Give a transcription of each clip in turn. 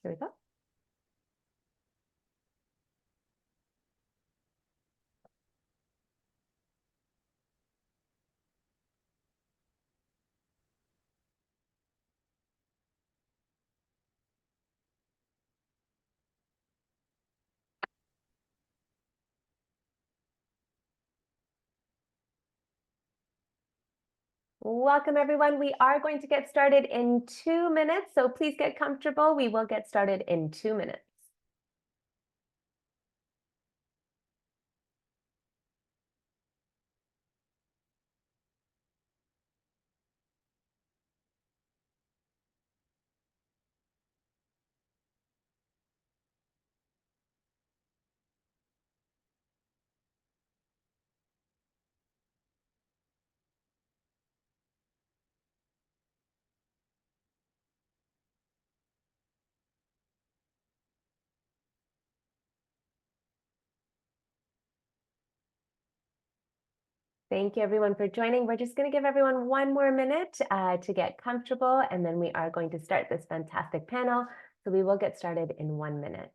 Here we go. Welcome, everyone. We are going to get started in 2 minutes, so please get comfortable. We will get started in 2 minutes. Thank you, everyone, for joining. We're just going to give everyone 1 more minute to get comfortable, and then we are going to start this fantastic panel. So we will get started in 1 minute.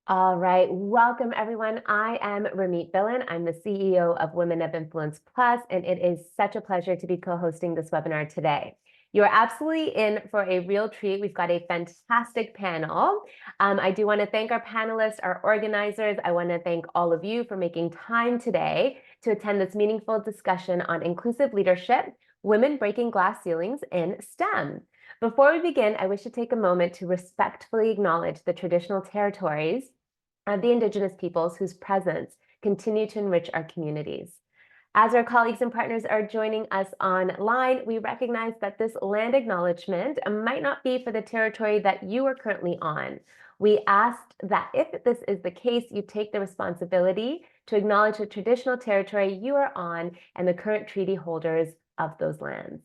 All right, welcome everyone. I am Ramit Billen. I'm the CEO of Women of Influence Plus, and it is such a pleasure to be co-hosting this webinar today. You're absolutely in for a real treat. We've got a fantastic panel. I do want to thank our panelists, our organizers. I want to thank all of you for making time today to attend this meaningful discussion on inclusive leadership, women breaking glass ceilings in STEM. Before we begin, I wish to take a moment to respectfully acknowledge the traditional territories of the Indigenous peoples whose presence continue to enrich our communities. As our colleagues and partners are joining us online, we recognize that this land acknowledgement might not be for the territory that you are currently on. We asked that if this is the case, you take the responsibility to acknowledge the traditional territory you are on and the current treaty holders of those lands.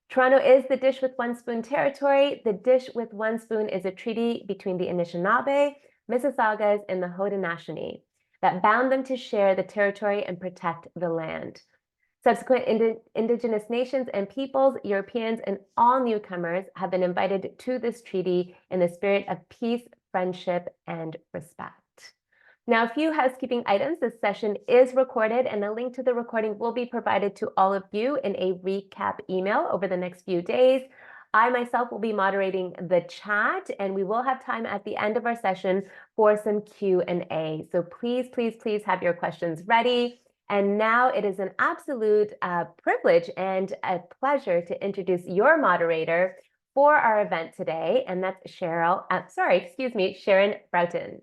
Toronto is the Dish with One Spoon territory. The Dish with One Spoon is a treaty between the Anishinaabe, Mississaugas, and the Haudenosaunee that bound them to share the territory and protect the land. Subsequent Indigenous nations and peoples, Europeans, and all newcomers have been invited to this treaty in the spirit of peace, friendship, and respect. Now, a few housekeeping items. This session is recorded, and a link to the recording will be provided to all of you in a recap email over the next few days. I myself will be moderating the chat, and we will have time at the end of our session for some Q&A. So please, please, please have your questions ready. And now it is an absolute privilege and a pleasure to introduce your moderator for our event today, and that's Sharon Broughton.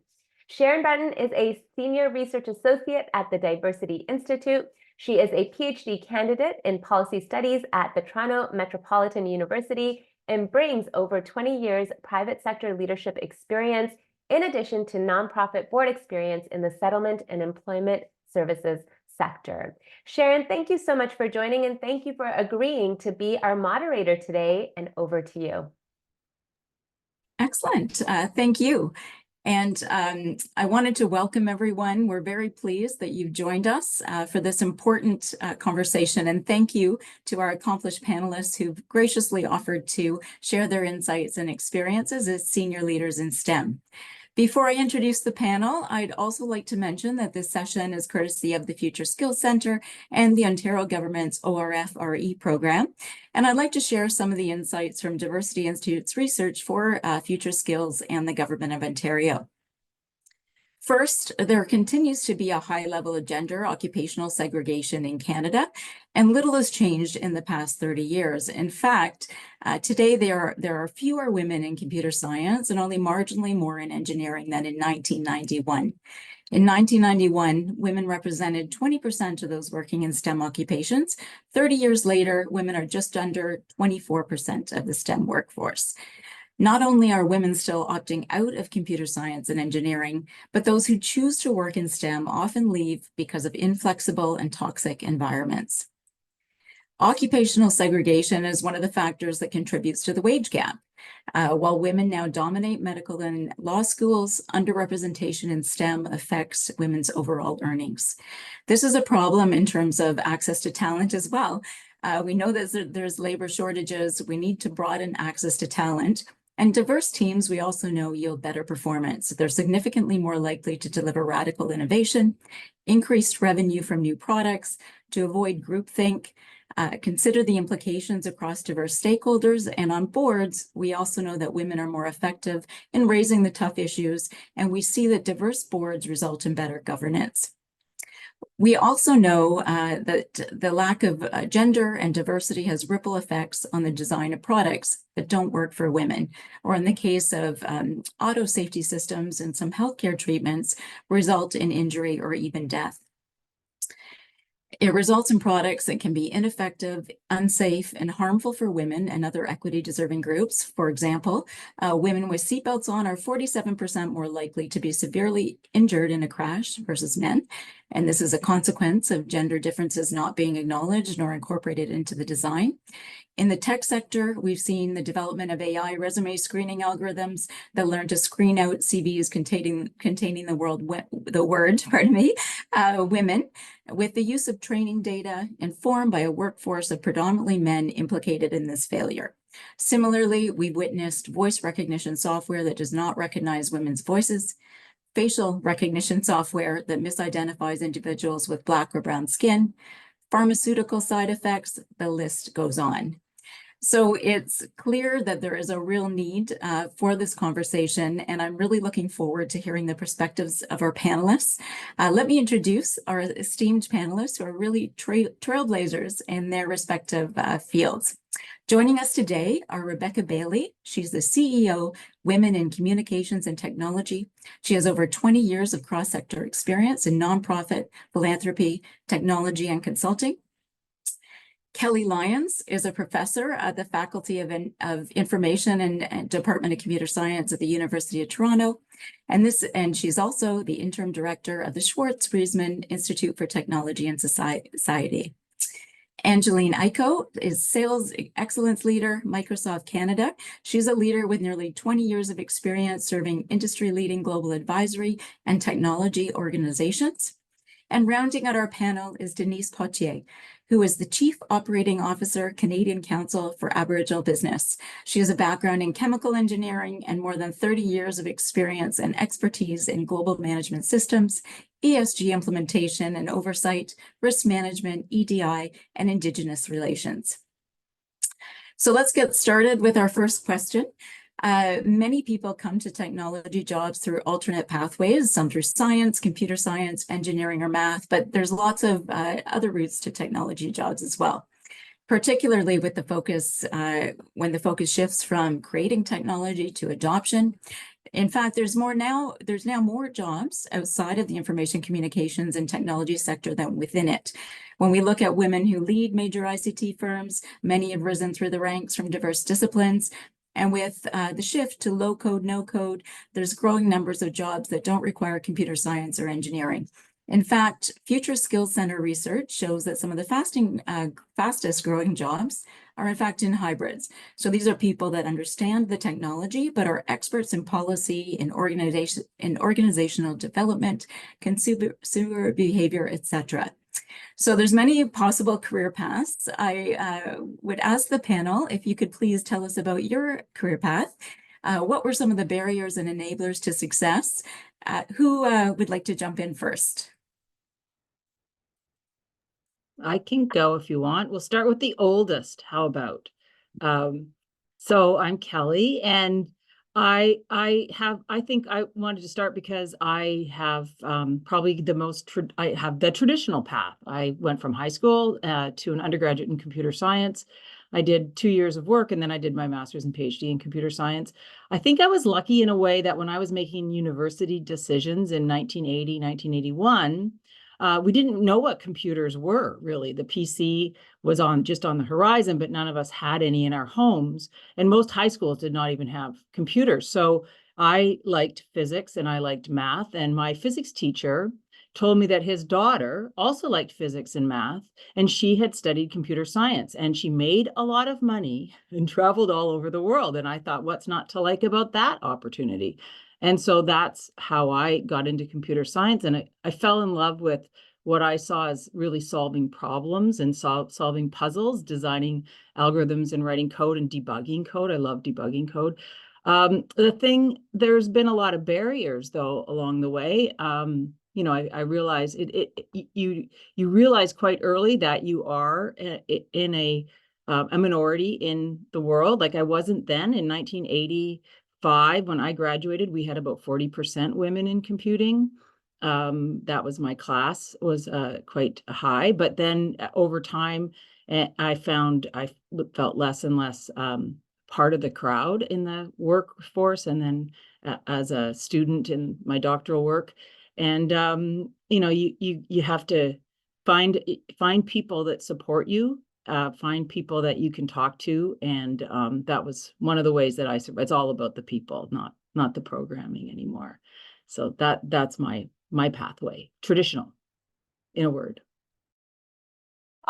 Sharon Broughton is a senior research associate at the Diversity Institute. She is a PhD candidate in policy studies at the Toronto Metropolitan University and brings over 20 years private sector leadership experience, in addition to nonprofit board experience in the settlement and employment services sector. Sharon, thank you so much for joining, and thank you for agreeing to be our moderator today, and over to you. Excellent. Thank you. And I wanted to welcome everyone. We're very pleased that you've joined us for this important conversation. And thank you to our accomplished panelists who've graciously offered to share their insights and experiences as senior leaders in STEM. Before I introduce the panel, I'd also like to mention that this session is courtesy of the Future Skills Centre and the Ontario Government's ORF-RE program. And I'd like to share some of the insights from Diversity Institute's research for Future Skills and the Government of Ontario. First, there continues to be a high level of gender occupational segregation in Canada, and little has changed in the past 30 years. In fact, today there are fewer women in computer science and only marginally more in engineering than in 1991. In 1991, women represented 20% of those working in STEM occupations. 30 years later, women are just under 24% of the STEM workforce. Not only are women still opting out of computer science and engineering, but those who choose to work in STEM often leave because of inflexible and toxic environments. Occupational segregation is one of the factors that contributes to the wage gap. While women now dominate medical and law schools, underrepresentation in STEM affects women's overall earnings. This is a problem in terms of access to talent as well. We know that there's labor shortages. We need to broaden access to talent. And diverse teams, we also know, yield better performance. They're significantly more likely to deliver radical innovation, increased revenue from new products, to avoid groupthink, consider the implications across diverse stakeholders, and on boards, we also know that women are more effective in raising the tough issues, and we see that diverse boards result in better governance. We also know that the lack of gender and diversity has ripple effects on the design of products that don't work for women, or in the case of auto safety systems and some healthcare treatments, result in injury or even death. It results in products that can be ineffective, unsafe, and harmful for women and other equity-deserving groups. For example, women with seatbelts on are 47% more likely to be severely injured in a crash versus men. And this is a consequence of gender differences not being acknowledged nor incorporated into the design. In the tech sector, we've seen the development of AI resume screening algorithms that learn to screen out CVs containing the word women, with the use of training data informed by a workforce of predominantly men implicated in this failure. Similarly, we've witnessed voice recognition software that does not recognize women's voices, facial recognition software that misidentifies individuals with Black or brown skin, pharmaceutical side effects, the list goes on. So it's clear that there is a real need for this conversation, and I'm really looking forward to hearing the perspectives of our panelists. Let me introduce our esteemed panelists who are really trailblazers in their respective fields. Joining us today are Rebecca Bailey. She's the CEO, Women in Communications and Technology. She has over 20 years of cross-sector experience in nonprofit, philanthropy, technology, and consulting. Kelly Lyons is a professor at the Faculty of Information and Department of Computer Science at the University of Toronto. And she's also the interim director of the Schwartz Reisman Institute for Technology and Society. Angeline Aiko is Sales Excellence Leader, Microsoft Canada. She's a leader with nearly 20 years of experience serving industry-leading global advisory and technology organizations. And rounding out our panel is Denise Potier, who is the Chief Operating Officer, Canadian Council for Aboriginal Business. She has a background in chemical engineering and more than 30 years of experience and expertise in global management systems, ESG implementation and oversight, risk management, EDI, and Indigenous relations. So let's get started with our first question. Many people come to technology jobs through alternate pathways, some through science, computer science, engineering, or math, but there's lots of other routes to technology jobs as well, particularly with the focus, when the focus shifts from creating technology to adoption. In fact, there's now more jobs outside of the information communications and technology sector than within it. When we look at women who lead major ICT firms, many have risen through the ranks from diverse disciplines. And with the shift to low code, no code, there's growing numbers of jobs that don't require computer science or engineering. In fact, Future Skills Center research shows that some of the fastest growing jobs are in fact in hybrids. So these are people that understand the technology, but are experts in policy, in organizational development, consumer behavior, etc. So there's many possible career paths. I would ask the panel if you could please tell us about your career path. What were some of the barriers and enablers to success? Who would like to jump in first? I can go if you want. We'll start with the oldest. How about? So I'm Kelly, and I think I wanted to start because I have probably I have the traditional path. I went from high school to an undergraduate in computer science. I did 2 years of work, and then I did my master's and PhD in computer science. I think I was lucky in a way that when I was making university decisions in 1980, 1981, we didn't know what computers were really. The PC was just on the horizon, but none of us had any in our homes. And most high schools did not even have computers. So I liked physics and I liked math. And my physics teacher told me that his daughter also liked physics and math, and she had studied computer science, and she made a lot of money and traveled all over the world. And I thought, what's not to like about that opportunity? And so that's how I got into computer science. And I fell in love with what I saw as really solving problems and solving puzzles, designing algorithms and writing code and debugging code. I love debugging code. There's been a lot of barriers though along the way. I realize you realize quite early that you are in a minority in the world. Like I wasn't then. In 1985, when I graduated, we had about 40% women in computing. That was my class, was quite high. But then over time, I felt less and less part of the crowd in the workforce, and then as a student in my doctoral work. And you have to find people that support you, find people that you can talk to, and that was one of the ways that it's all about the people, not the programming anymore. So that's my pathway, traditional, in a word.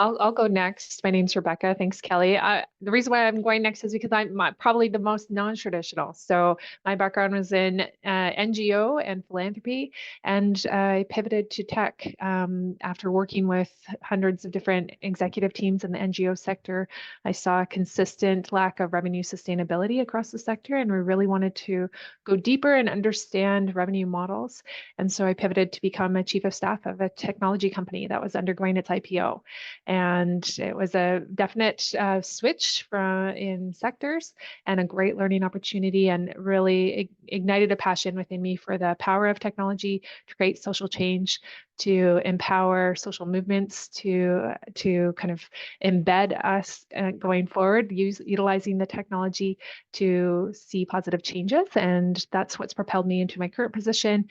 I'll go next. My name's Rebecca. Thanks, Kelly. The reason why I'm going next is because I'm probably the most non-traditional. So my background was in NGO and philanthropy, and I pivoted to tech after working with hundreds of different executive teams in the NGO sector. I saw a consistent lack of revenue sustainability across the sector, and we really wanted to go deeper and understand revenue models. And so I pivoted to become a chief of staff of a technology company that was undergoing its IPO. And it was a definite switch in sectors and a great learning opportunity, and really ignited a passion within me for the power of technology to create social change, to empower social movements, to kind of embed us going forward, utilizing the technology to see positive changes. And that's what's propelled me into my current position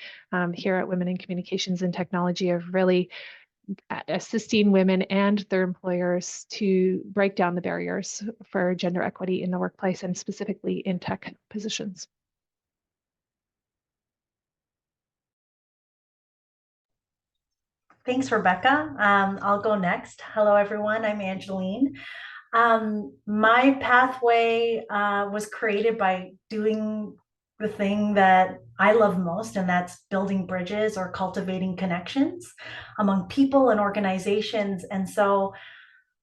here at Women in Communications and Technology, of really assisting women and their employers to break down the barriers for gender equity in the workplace, and specifically in tech positions. Thanks, Rebecca. I'll go next. Hello, everyone. I'm Angeline. My pathway was created by doing the thing that I love most, and that's building bridges or cultivating connections among people and organizations. And so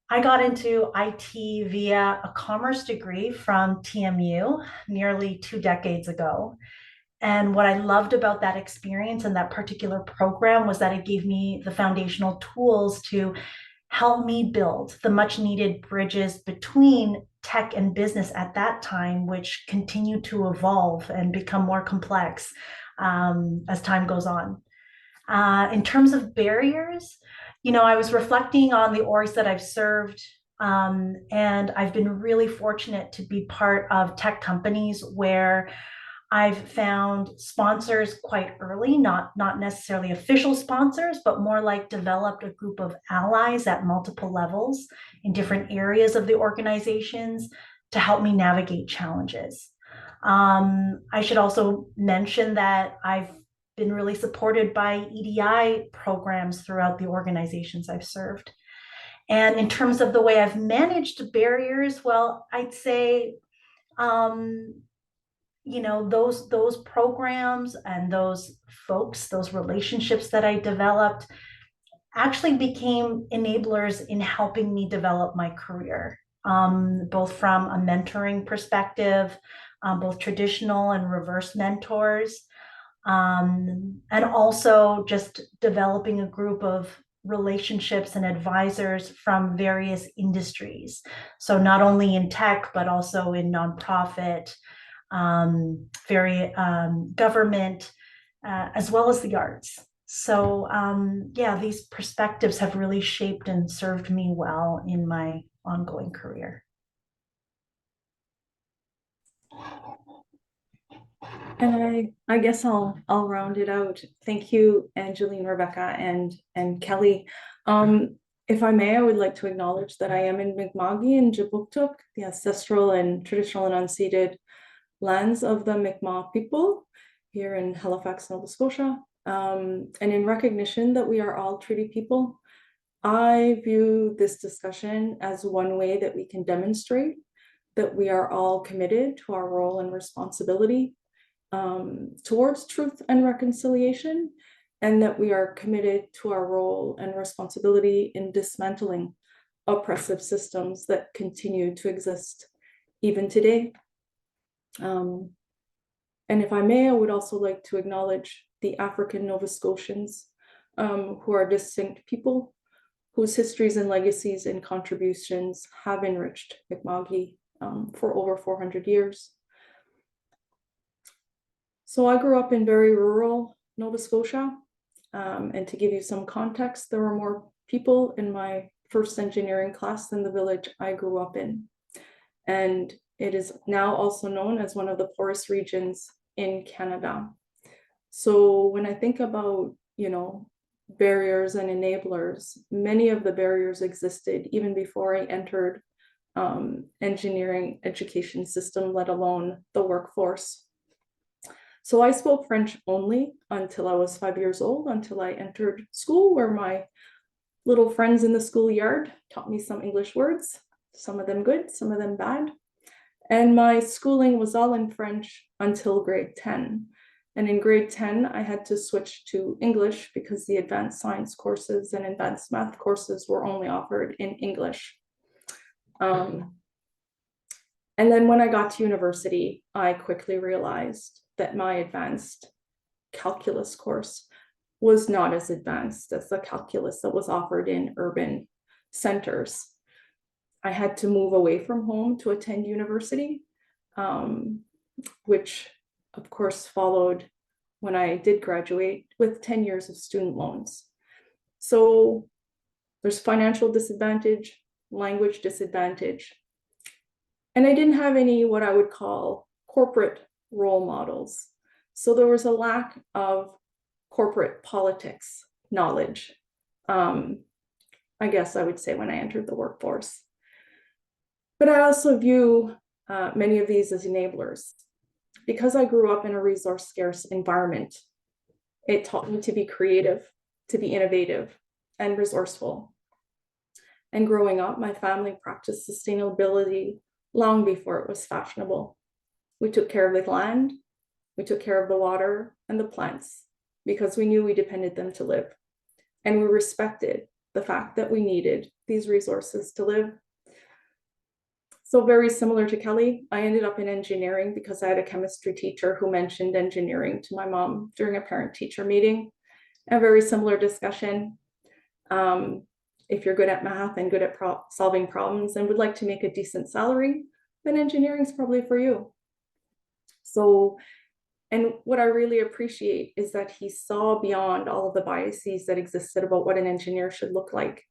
I got into IT via a commerce degree from TMU nearly 2 decades ago. And what I loved about that experience and that particular program was that it gave me the foundational tools to help me build the much needed bridges between tech and business at that time, which continue to evolve and become more complex as time goes on. In terms of barriers, I was reflecting on the orgs that I've served, and I've been really fortunate to be part of tech companies where I've found sponsors quite early, not necessarily official sponsors, but more like developed a group of allies at multiple levels in different areas of the organizations to help me navigate challenges. I should also mention that I've been really supported by EDI programs throughout the organizations I've served. And in terms of the way I've managed barriers, well, I'd say those programs and those folks, those relationships that I developed actually became enablers in helping me develop my career, both from a mentoring perspective, both traditional and reverse mentors, and also just developing a group of relationships and advisors from various industries. So not only in tech, but also in nonprofit, government, as well as the arts. So these perspectives have really shaped and served me well in my ongoing career. And I guess I'll round it out. Thank you, Angeline, Rebecca, and Kelly. If I may, I would like to acknowledge that I am in Mi'kma'ki and Jabuktuk, the ancestral and traditional and unceded lands of the Mi'kmaq people here in Halifax, Nova Scotia. And in recognition that we are all treaty people, I view this discussion as one way that we can demonstrate that we are all committed to our role and responsibility towards truth and reconciliation, and that we are committed to our role and responsibility in dismantling oppressive systems that continue to exist even today. And if I may, I would also like to acknowledge the African Nova Scotians, who are distinct people whose histories and legacies and contributions have enriched Mi'kma'ki for over 400 years. So I grew up in very rural Nova Scotia, and to give you some context, there were more people in my first engineering class than the village I grew up in. And it is now also known as one of the poorest regions in Canada. So when I think about, barriers and enablers, many of the barriers existed even before I entered engineering education system, let alone the workforce. So I spoke French only until I was 5 years old, until I entered school, where my little friends in the schoolyard taught me some English words, some of them good, some of them bad. And my schooling was all in French until grade 10. And in grade 10, I had to switch to English because the advanced science courses and advanced math courses were only offered in English. And then when I got to university, I quickly realized that my advanced calculus course was not as advanced as the calculus that was offered in urban centers. I had to move away from home to attend university, which of course followed when I did graduate with 10 years of student loans. So there's financial disadvantage, language disadvantage, and I didn't have any what I would call corporate role models. So there was a lack of corporate politics knowledge, I guess I would say, when I entered the workforce. But I also view many of these as enablers. Because I grew up in a resource scarce environment, it taught me to be creative, to be innovative and resourceful. And growing up, my family practiced sustainability long before it was fashionable. We took care of the land, we took care of the water and the plants because we knew we depended them to live. And we respected the fact that we needed these resources to live. So very similar to Kelly, I ended up in engineering because I had a chemistry teacher who mentioned engineering to my mom during a parent-teacher meeting. A very similar discussion. If you're good at math and good at solving problems and would like to make a decent salary, then engineering is probably for you. So, and what I really appreciate is that he saw beyond all of the biases that existed about what an engineer should look like.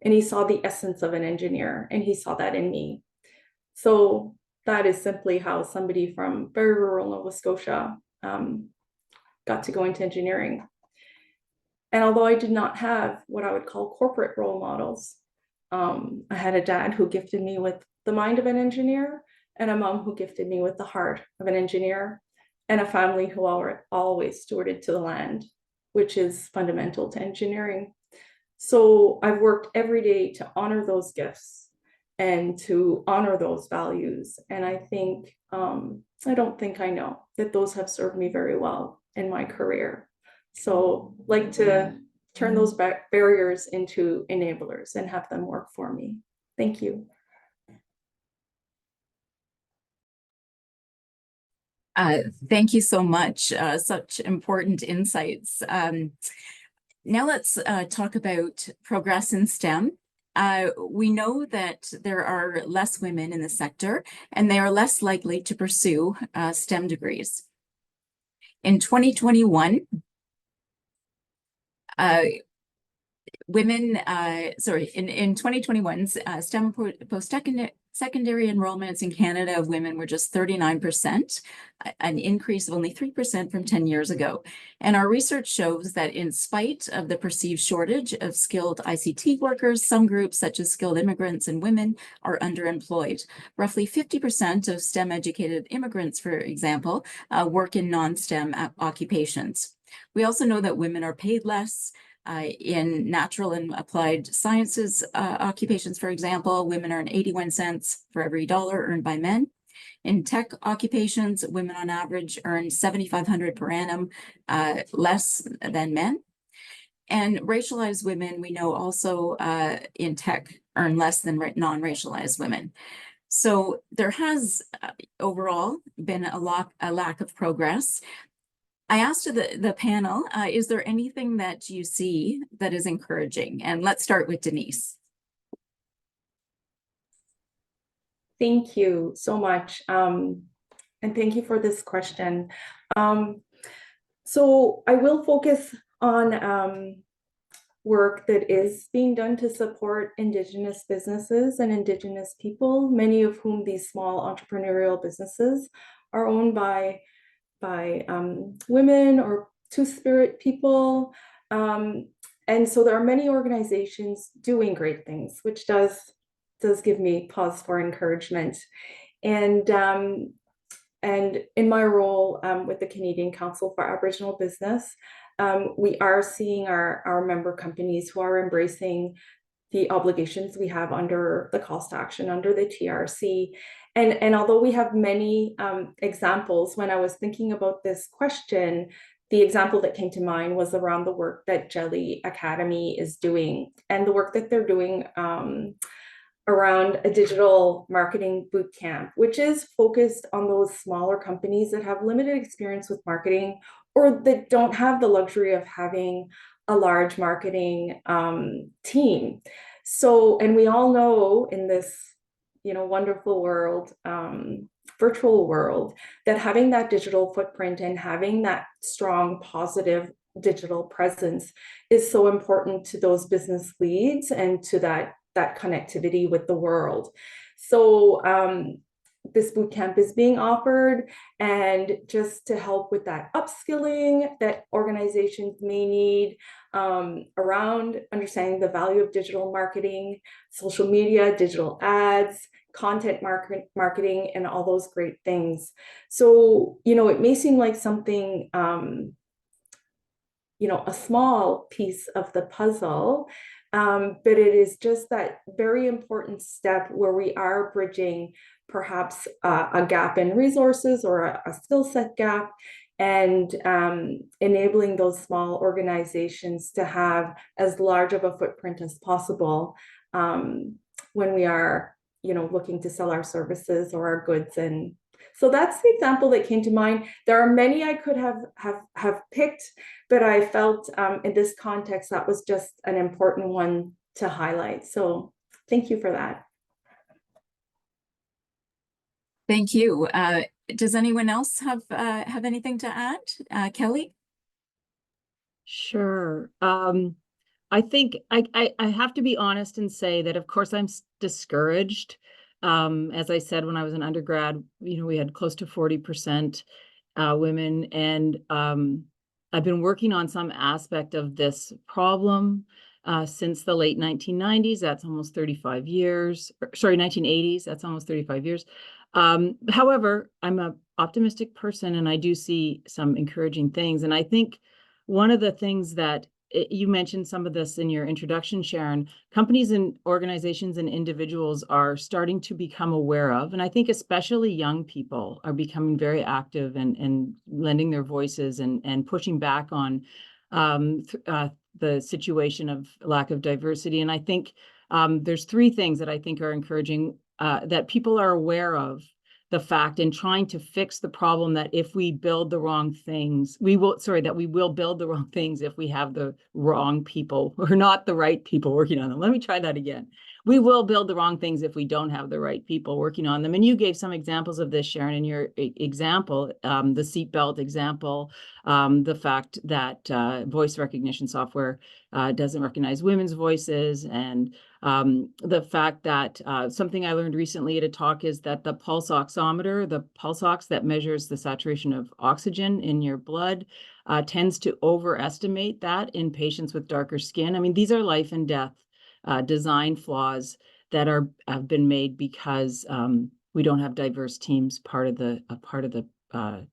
And he saw the essence of an engineer, and he saw that in me. So that is simply how somebody from very rural Nova Scotia got to go into engineering. And although I did not have what I would call corporate role models, I had a dad who gifted me with the mind of an engineer, and a mom who gifted me with the heart of an engineer, and a family who always stewarded to the land, which is fundamental to engineering. So I've worked every day to honor those gifts and to honor those values. And I think, I don't think I know that those have served me very well in my career. So like to turn those barriers into enablers and have them work for me. Thank you. Thank you so much. Such important insights. Now let's talk about progress in STEM. We know that there are less women in the sector, and they are less likely to pursue STEM degrees. In 2021, in 2021's STEM Secondary enrollments in Canada of women were just 39%, an increase of only 3% from 10 years ago. And our research shows that in spite of the perceived shortage of skilled ICT workers, some groups such as skilled immigrants and women are underemployed. Roughly 50% of STEM educated immigrants, for example, work in non-STEM occupations. We also know that women are paid less. In natural and applied sciences occupations, for example, women earn 81 cents for every dollar earned by men. In tech occupations, women on average earn $7,500 per annum less than men. And racialized women, we know also in tech earn less than non-racialized women. So there has overall been a lack of progress. I asked the panel, is there anything that you see that is encouraging? And let's start with Denise. Thank you so much. And thank you for this question. So I will focus on work that is being done to support Indigenous businesses and Indigenous people, many of whom these small entrepreneurial businesses are owned by women or Two-Spirit people. And so there are many organizations doing great things, which does give me pause for encouragement. And in my role with the Canadian Council for Aboriginal Business, we are seeing our member companies who are embracing the obligations we have under the calls to action under the TRC. And although we have many examples, when I was thinking about this question, the example that came to mind was around the work that Jelly Academy is doing and the work that they're doing around a digital marketing boot camp, which is focused on those smaller companies that have limited experience with marketing or that don't have the luxury of having a large marketing team. So, and we all know in this, wonderful world, virtual world, that having that digital footprint and having that strong, positive digital presence is so important to those business leads and to that connectivity with the world. So this bootcamp is being offered, and just to help with that upskilling that organizations may need around understanding the value of digital marketing, social media, digital ads, content marketing, and all those great things. So, it may seem like something, a small piece of the puzzle, but it is just that very important step where we are bridging perhaps a gap in resources or a skill set gap, and enabling those small organizations to have as large of a footprint as possible when we are, looking to sell our services or our goods. And so that's the example that came to mind. There are many I could have picked, but I felt in this context that was just an important one to highlight. So thank you for that. Thank you. Does anyone else have anything to add? Kelly? Sure. I think I have to be honest and say that, of course, I'm discouraged. As I said, when I was an undergrad, we had close to 40% women, and I've been working on some aspect of this problem since the late 1990s. That's almost 35 years. Sorry, 1980s. That's almost 35 years. However, I'm an optimistic person, and I do see some encouraging things. And I think one of the things that you mentioned some of this in your introduction, Sharon, companies and organizations and individuals are starting to become aware of, and I think especially young people are becoming very active and lending their voices and pushing back on the situation of lack of diversity. And I think there's three things that I think are encouraging, that people are aware of the fact and trying to fix the problem that if we build the wrong things, we will build the wrong things if we have the wrong people or not the right people working on them. Let me try that again. We will build the wrong things if we don't have the right people working on them. And you gave some examples of this, Sharon, in your example, the seatbelt example, the fact that voice recognition software doesn't recognize women's voices, and The fact that something I learned recently at a talk is that the pulse oximeter, the pulse ox that measures the saturation of oxygen in your blood, tends to overestimate that in patients with darker skin. I mean, these are life and death design flaws that have been made because we don't have diverse teams part of the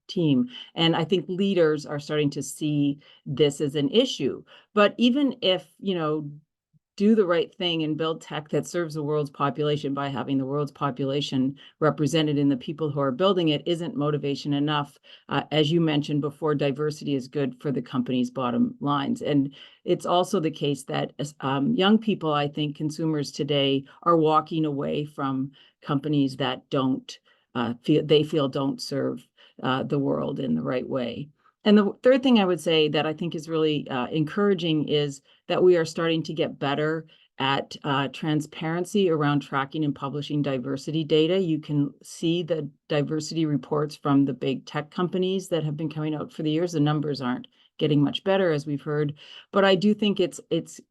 team. And I think leaders are starting to see this as an issue. But even if, do the right thing and build tech that serves the world's population by having the world's population represented in the people who are building it isn't motivation enough. As you mentioned before, diversity is good for the company's bottom lines. And it's also the case that young people, I think consumers today, are walking away from companies that don't feel don't serve the world in the right way. And the third thing I would say that I think is really encouraging is that we are starting to get better at transparency around tracking and publishing diversity data. You can see the diversity reports from the big tech companies that have been coming out for the years. The numbers aren't getting much better, as we've heard, but I do think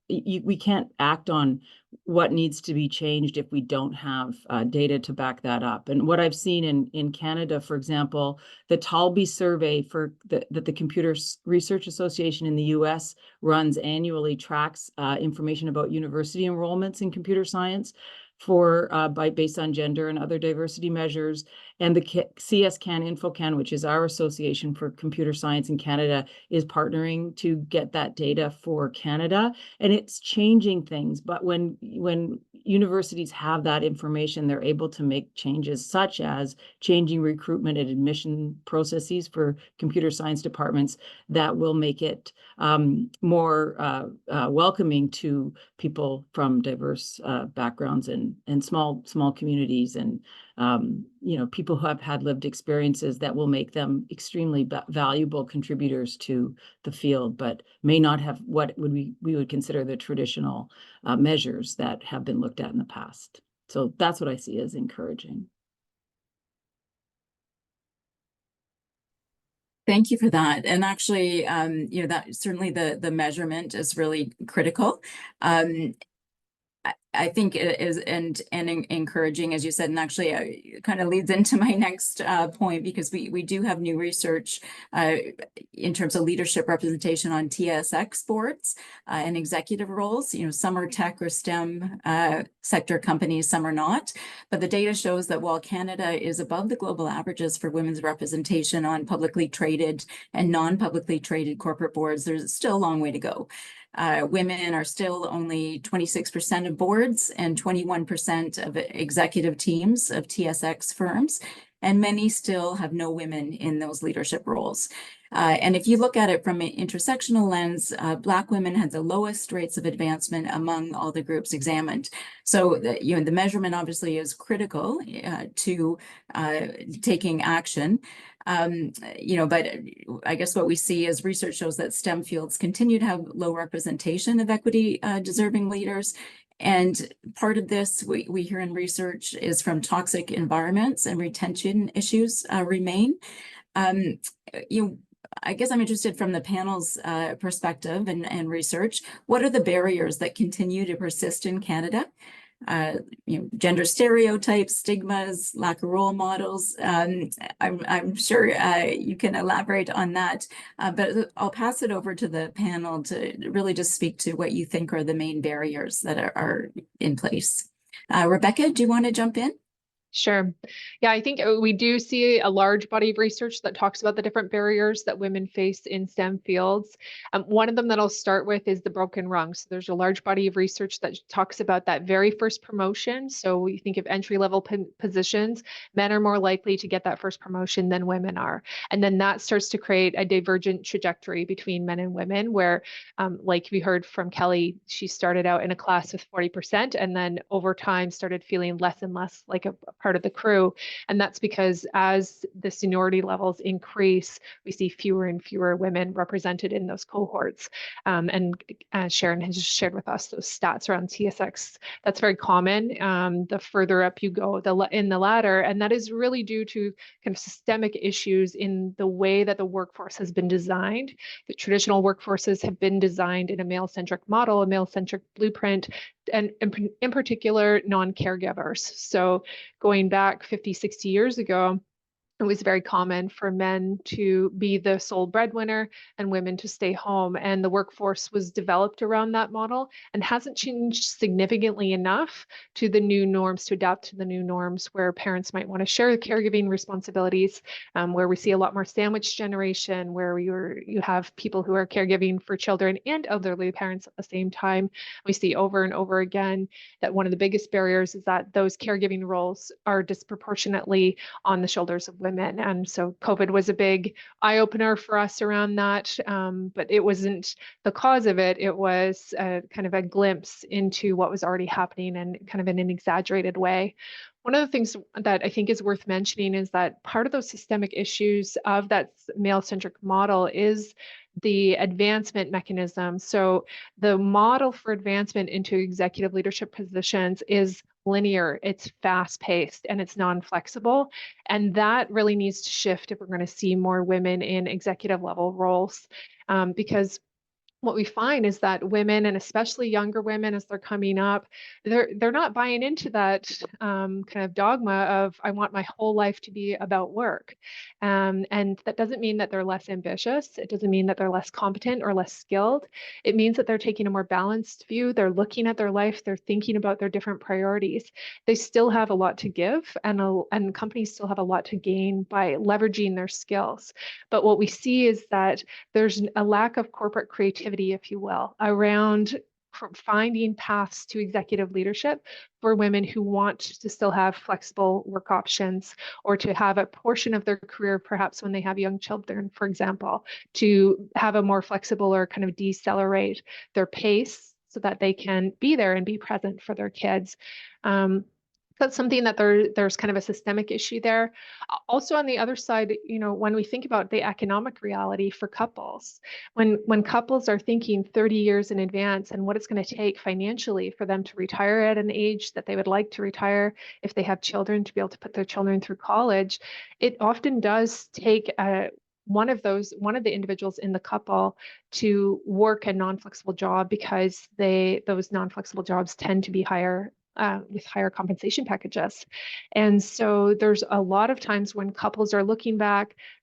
we can't act on what needs to be changed if we don't have data to back that up. And what I've seen in Canada, for example, the Talby survey that the Computer Research Association in the US runs annually tracks information about university enrollments in computer science based on gender and other diversity measures. And the CSCAN InfoCan, which is our association for computer science in Canada, is partnering to get that data for Canada. And it's changing things. But when universities have that information, they're able to make changes such as changing recruitment and admission processes for computer science departments that will make it more welcoming to people from diverse backgrounds and small communities, and people who have had lived experiences that will make them extremely valuable contributors to the field, but may not have what we would consider the traditional measures that have been looked at in the past. So that's what I see as encouraging. Thank you for that. And actually, that certainly the measurement is really critical. I think it is and encouraging, as you said, and actually it kind of leads into my next point, because we do have new research in terms of leadership representation on TSX boards and executive roles. Some are tech or STEM sector companies, some are not. But the data shows that while Canada is above the global averages for women's representation on publicly traded and non-publicly traded corporate boards, there's still a long way to go. Women are still only 26% of boards and 21% of executive teams of TSX firms, and many still have no women in those leadership roles. And if you look at it from an intersectional lens, Black women had the lowest rates of advancement among all the groups examined. So, the measurement obviously is critical to taking action. But I guess what we see is research shows that STEM fields continue to have low representation of equity deserving leaders. And part of this we hear in research is from toxic environments and retention issues remain. I guess I'm interested from the panel's perspective and research. What are the barriers that continue to persist in Canada? Gender stereotypes, stigmas, lack of role models. I'm sure you can elaborate on that, but I'll pass it over to the panel to really just speak to what you think are the main barriers that are in place. Rebecca, do you want to jump in? Sure. Yeah, I think we do see a large body of research that talks about the different barriers that women face in STEM fields. One of them that I'll start with is the broken rung. So there's a large body of research that talks about that very first promotion. So we think of entry-level positions, men are more likely to get that first promotion than women are. And then that starts to create a divergent trajectory between men and women, where like we heard from Kelly, she started out in a class with 40% and then over time started feeling less and less like a part of the crew. And that's because as the seniority levels increase, we see fewer and fewer women represented in those cohorts. And Sharon has just shared with us those stats around TSX. That's very common the further up you go in the ladder. And that is really due to kind of systemic issues in the way that the workforce has been designed. The traditional workforces have been designed in a male-centric model, a male-centric blueprint and in particular, non-caregivers. So going back 50, 60 years ago, it was very common for men to be the sole breadwinner and women to stay home. And the workforce was developed around that model and hasn't changed significantly enough to the new norms, to adapt to the new norms where parents might want to share caregiving responsibilities, where we see a lot more sandwich generation, where you have people who are caregiving for children and elderly parents at the same time. We see over and over again that one of the biggest barriers is that those caregiving roles are disproportionately on the shoulders of women. And so COVID was a big eye opener for us around that, but it wasn't the cause of it. It was kind of a glimpse into what was already happening and kind of in an exaggerated way. One of the things that I think is worth mentioning is that part of those systemic issues of that male-centric model is the advancement mechanism. So the model for advancement into executive leadership positions is linear, it's fast-paced, and it's non-flexible. And that really needs to shift if we're going to see more women in executive level roles, because what we find is that women, and especially younger women as they're coming up, they're not buying into that kind of dogma of I want my whole life to be about work. And that doesn't mean that they're less ambitious. It doesn't mean that they're less competent or less skilled. It means that they're taking a more balanced view. They're looking at their life. They're thinking about their different priorities. They still have a lot to give, and companies still have a lot to gain by leveraging their skills. But what we see is that there's a lack of corporate creativity, if you will, around finding paths to executive leadership for women who want to still have flexible work options, or to have a portion of their career, perhaps when they have young children, for example, to have a more flexible or kind of decelerate their pace so that they can be there and be present for their kids. That's something that there's kind of a systemic issue there. Also, on the other side, when we think about the economic reality for couples, when couples are thinking 30 years in advance and what it's going to take financially for them to retire at an age that they would like to retire, if they have children, to be able to put their children through college, it often does take one of the individuals in the couple to work a non-flexible job, because those non-flexible jobs tend to be higher, with higher compensation packages. And so there's a lot of times when couples are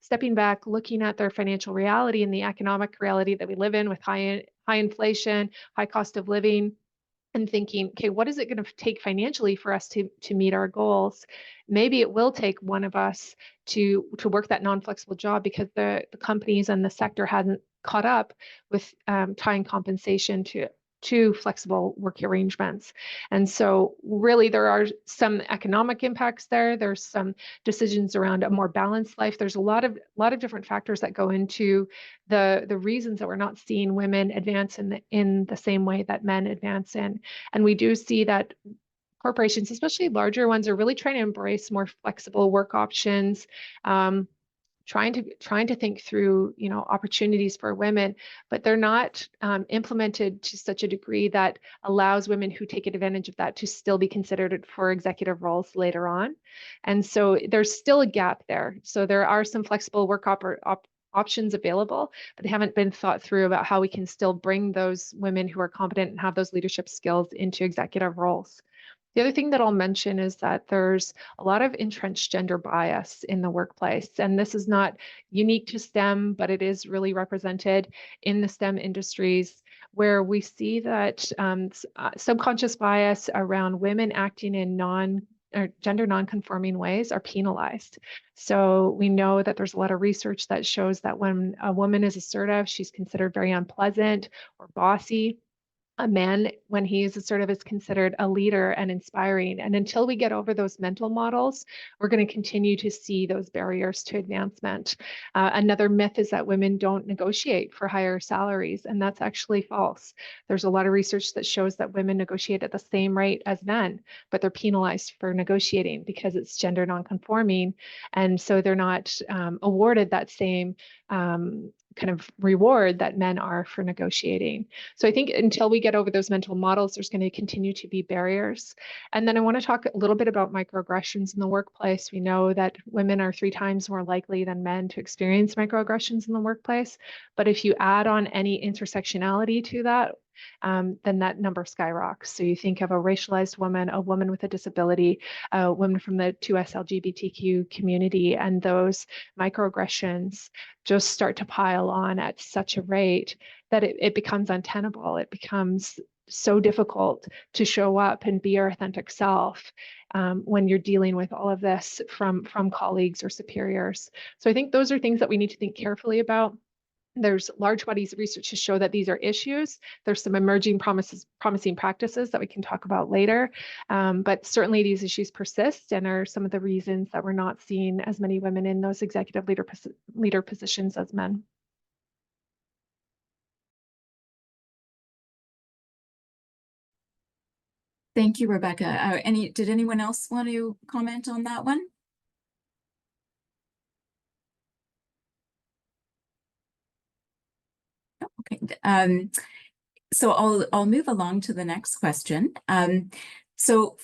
stepping back, looking at their financial reality and the economic reality that we live in with high inflation, high cost of living, and thinking, okay, what is it going to take financially for us to meet our goals? Maybe it will take one of us to work that non-flexible job because the companies and the sector hasn't caught up with tying compensation to flexible work arrangements. And so really there are some economic impacts there. There's some decisions around a more balanced life. There's a lot of different factors that go into the reasons that we're not seeing women advance in the same way that men advance in. And we do see that corporations, especially larger ones, are really trying to embrace more flexible work options, trying to think through opportunities for women, but they're not implemented to such a degree that allows women who take advantage of that to still be considered for executive roles later on. And so there's still a gap there. So there are some flexible work options available, but they haven't been thought through about how we can still bring those women who are competent and have those leadership skills into executive roles. The other thing that I'll mention is that there's a lot of entrenched gender bias in the workplace. And this is not unique to STEM, but it is really represented in the STEM industries, where we see that subconscious bias around women acting in gender non-conforming ways are penalized. So we know that there's a lot of research that shows that when a woman is assertive, she's considered very unpleasant or bossy. A man, when he is assertive, is considered a leader and inspiring. And until we get over those mental models, we're going to continue to see those barriers to advancement. Another myth is that women don't negotiate for higher salaries, and that's actually false. There's a lot of research that shows that women negotiate at the same rate as men, but they're penalized for negotiating because it's gender nonconforming, and so they're not awarded that same kind of reward that men are for negotiating. So I think until we get over those mental models, there's going to continue to be barriers. And then I want to talk a little bit about microaggressions in the workplace. We know that women are 3 times more likely than men to experience microaggressions in the workplace. But if you add on any intersectionality to that, then that number skyrockets. So you think of a racialized woman, a woman with a disability, a woman from the 2S LGBTQ community, and those microaggressions just start to pile on at such a rate that it becomes untenable. It becomes so difficult to show up and be your authentic self when you're dealing with all of this from colleagues or superiors. So I think those are things that we need to think carefully about. There's large bodies of research to show that these are issues. There's some emerging promising practices that we can talk about later. But certainly these issues persist and are some of the reasons that we're not seeing as many women in those executive leader positions as men. Thank you, Rebecca. Did anyone else want to comment on that one? Okay. So I'll move along to the next question. So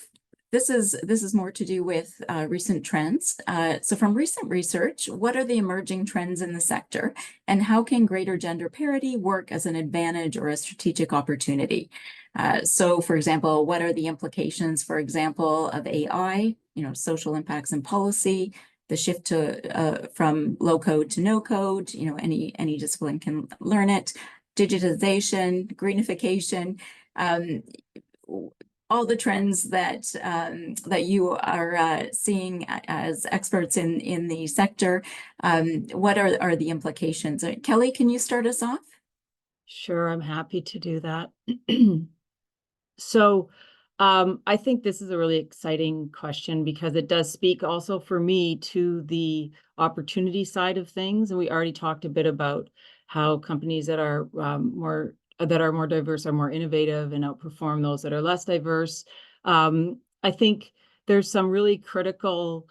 this is more to do with recent trends. So from recent research, what are the emerging trends in the sector, and how can greater gender parity work as an advantage or a strategic opportunity? So, for example, what are the implications, for example, of AI? Social impacts and policy, the shift to from low code to no code. Any discipline can learn it. Digitization, greenification, all the trends that that you are seeing as experts in the sector. What are the implications? Kelly, can you start us off? Sure, I'm happy to do that. So I think this is a really exciting question because it does speak also for me to the opportunity side of things. And we already talked a bit about how companies that are more diverse are more innovative and outperform those that are less diverse. I think there's some really critical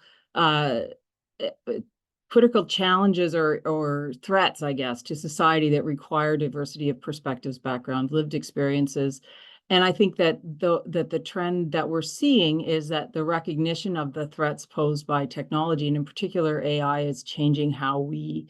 challenges or threats, I guess, to society that require diversity of perspectives, background, lived experiences. And I think that the trend that we're seeing is that the recognition of the threats posed by technology, and in particular AI, is changing how we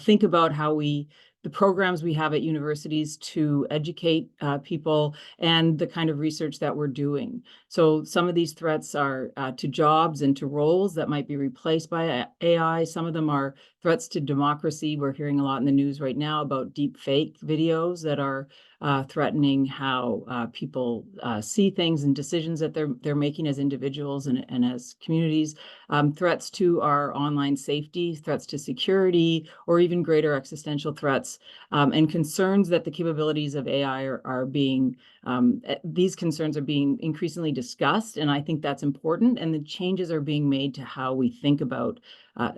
think about the programs we have at universities to educate people and the kind of research that we're doing. So some of these threats are to jobs and to roles that might be replaced by AI. Some of them are threats to democracy. We're hearing a lot in the news right now about deep fake videos that are threatening how people see things and decisions that they're making as individuals and as communities. Threats to our online safety, threats to security, or even greater existential threats, and concerns that the capabilities of AI are being, these concerns are being increasingly discussed. And I think that's important. And the changes are being made to how we think about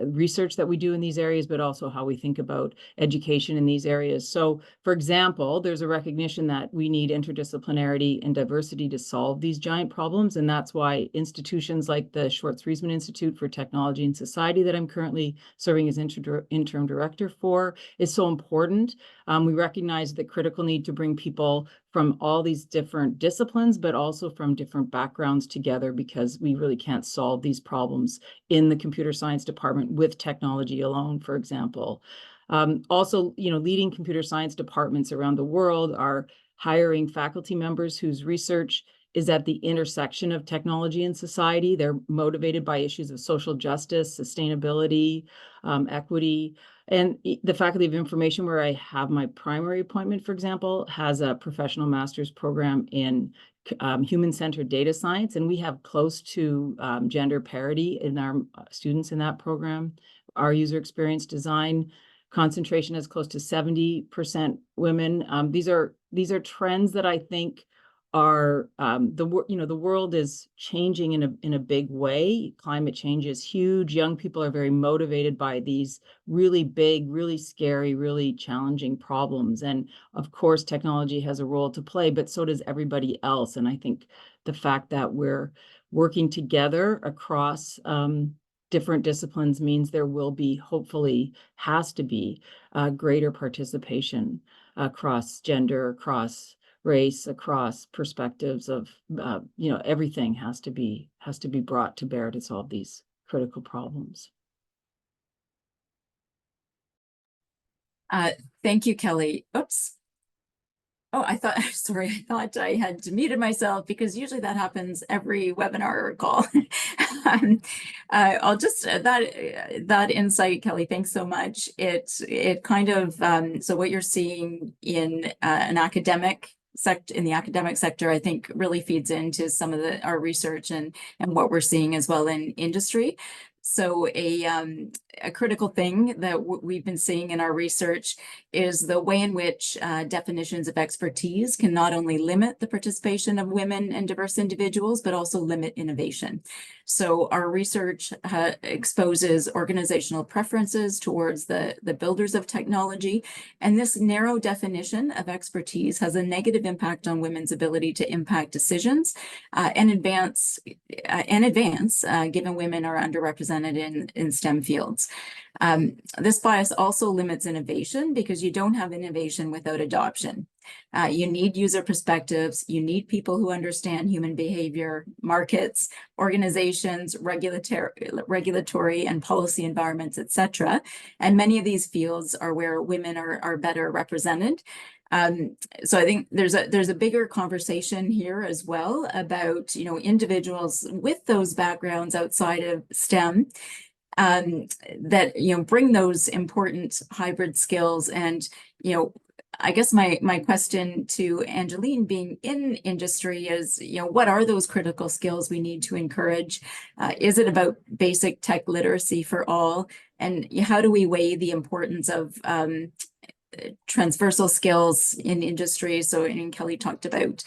research that we do in these areas, but also how we think about education in these areas. So, for example, there's a recognition that we need interdisciplinarity and diversity to solve these giant problems. And that's why institutions like the Schwartz Reisman Institute for Technology and Society that I'm currently serving as interim director for is so important. We recognize the critical need to bring people from all these different disciplines, but also from different backgrounds together, because we really can't solve these problems in the computer science department with technology alone, for example. Also, leading computer science departments around the world are hiring faculty members whose research is at the intersection of technology and society. They're motivated by issues of social justice, sustainability, equity. And the Faculty of Information, where I have my primary appointment, for example, has a professional master's program in human-centered data science. And we have close to gender parity in our students in that program. Our user experience design concentration is close to 70% women. These are trends that I think are the world is changing in a big way. Climate change is huge. Young people are very motivated by these really big, really scary, really challenging problems. And of course, technology has a role to play, but so does everybody else. And I think the fact that we're working together across different disciplines means there will be, hopefully, has to be greater participation across gender, across race, across perspectives of, everything has to be brought to bear to solve these critical problems. Thank you, Kelly. Oops. Oh, I thought, sorry, I thought I had muted myself because usually that happens every webinar or call. I'll just, that insight, Kelly, thanks so much. It kind of, so what you're seeing in an academic in the academic sector, I think really feeds into some of our research and what we're seeing as well in industry. So a critical thing that we've been seeing in our research is the way in which definitions of expertise can not only limit the participation of women and diverse individuals, but also limit innovation. So our research exposes organizational preferences towards the builders of technology, and this narrow definition of expertise has a negative impact on women's ability to impact decisions and advance, given women are underrepresented in STEM fields. This bias also limits innovation because you don't have innovation without adoption. You need user perspectives, you need people who understand human behavior, markets, organizations, regulatory and policy environments, etc. And many of these fields are where women are better represented. So I think there's a bigger conversation here as well about, individuals with those backgrounds outside of STEM that, bring those important hybrid skills. And, I guess my question to Angeline, being in industry, is, what are those critical skills we need to encourage? Is it about basic tech literacy for all? And how do we weigh the importance of transversal skills in industry? So, and Kelly talked about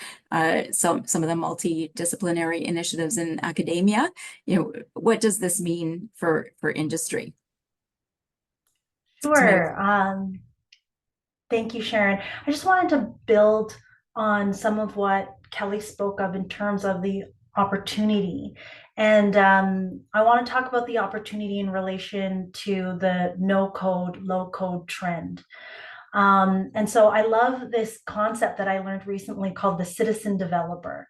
some of the multidisciplinary initiatives in academia. What does this mean for industry? Sure. Thank you, Sharon. I just wanted to build on some of what Kelly spoke of in terms of the opportunity. And I want to talk about the opportunity in relation to the no code, low code trend. And so I love this concept that I learned recently called the citizen developer.